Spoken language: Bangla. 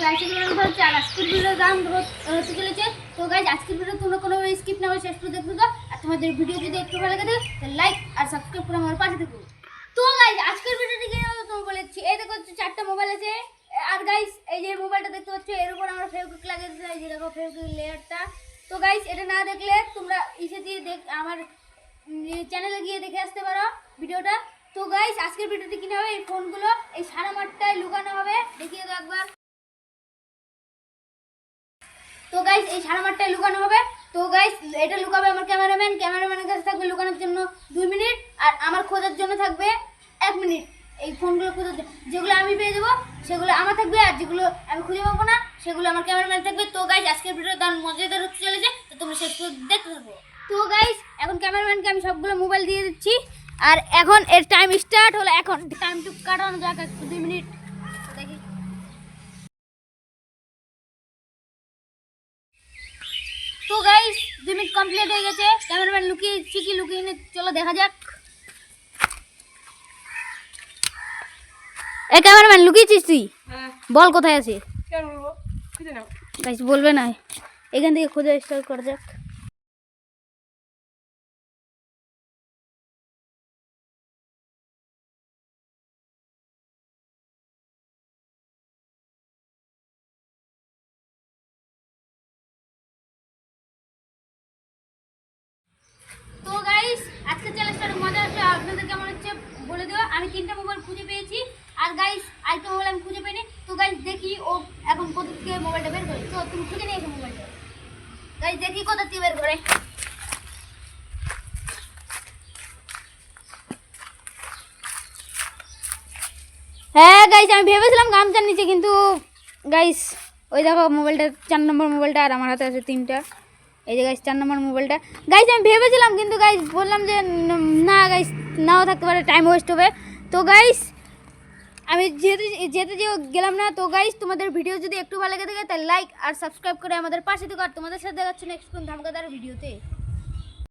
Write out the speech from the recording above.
হচ্ছে আর আজকের ভিডিওর দাম হতে চলেছে। তো গাইজ আজকের ভিডিও তোমরা কোনো স্কিপ না করে শেষ পর্যন্ত দেখবে। আর তোমাদের ভিডিও যদি একটু ভালো লাগে তাহলে লাইক আর সাবস্ক্রাইব করে আমার পাশে থেকো। তো গাইজ আজকের ভিডিওটি কি হবে তোমাকে বলেছি, এই দেখো হচ্ছে 4টা মোবাইল আছে। আর গাইজ এই যে মোবাইলটা দেখতে পাচ্ছ এর উপর আমরা ফেভিকুইক লাগিয়েছি, এই যে দেখো ফেভিকুইক লেয়ারটা। তো গাইজ এটা না দেখলে তোমরা ইসে দিয়ে আমার চ্যানেলে গিয়ে দেখে আসতে পারো ভিডিওটা। তো গাইজ আজকের ভিডিওটি কিনে হবে এই ফোনগুলো এই সারা মাঠটায় লুকানো হবে, দেখিয়ে দাও একবার। তো গাইজ এই সারা মাঠটায় লুকানো হবে। তো গাইজ এটা লুকাবে আমার ক্যামেরাম্যানের কাছে থাকবে লুকানোর জন্য 2 মিনিট, আর আমার খোঁজার জন্য থাকবে 1 মিনিট। এই ফোনগুলো খোঁজার যেগুলো আমি পেয়ে যাবো সেগুলো আমার থাকবে, আর যেগুলো আমি খুঁজে পাবো না সেগুলো আমার ক্যামেরাম্যান থাকবে। তো গাইজ আজকের ভিডিওটা দারুণ মজাদার হতে চলেছে, তো তোমরা শেষ পর্যন্ত দেখতে থাকো। তো গাইজ এখন ক্যামেরাম্যানকে আমি সবগুলো মোবাইল দিয়ে দিচ্ছি, আর এখন এর টাইম স্টার্ট হলো। এখন টাইম টু কাটানো যাক 2 মিনিট। দেখি তো গাইস 2 মিনিট কমপ্লিট হয়ে গেছে। ক্যামেরাম্যান লুকিয়েছি কি লুকিয়ে নি, চলো দেখা যাক। এ ক্যামেরাম্যান লুকিয়েছিস তুই? বল কোথায় আছে? কেন বলবো, খুঁজে নাও। গাইস বলবে না, এখান থেকে খোঁজা স্টার্ট করা যাক। তো গাইস আজকে চ্যালেঞ্জটা মজা হচ্ছে, আপনাদের কেমন হচ্ছে বলে দিও। আমি 3টা মোবাইল খুঁজে পেয়েছি, আর গাইস আরেকটা মোবাইল আমি খুঁজে পাইনি। তো গাইস দেখি ও এখন কোথা থেকে মোবাইলটা বের করে। তো তুমি খুঁজে নিয়ে এসো মোবাইলটা। গাইস দেখি কোথা থেকে বের করে। হ্যাঁ গাইস আমি ভেবেছিলাম গামছার নিচে, কিন্তু গাইস ওই দেখো মোবাইলটা 4 নম্বর মোবাইলটা, আর আমার হাতে আছে 3টা। এই যে গাইস 4 নম্বর মোবাইলটা। গাইস আমি ভেবেছিলাম, কিন্তু গাইস বললাম যে না গাইস নাও থাকতে পারে, টাইম ওয়েস্ট হবে। তো গাইস আমি যেতে গেলাম না। তো গাইস তোমাদের ভিডিও যদি একটু ভালো লাগে থাকে তাহলে লাইক আর সাবস্ক্রাইব করে আমাদের পাশে থেকো, আর তোমাদের সাথে দেখা হচ্ছে নেক্সট কোন ধামাকাদার ভিডিওতে।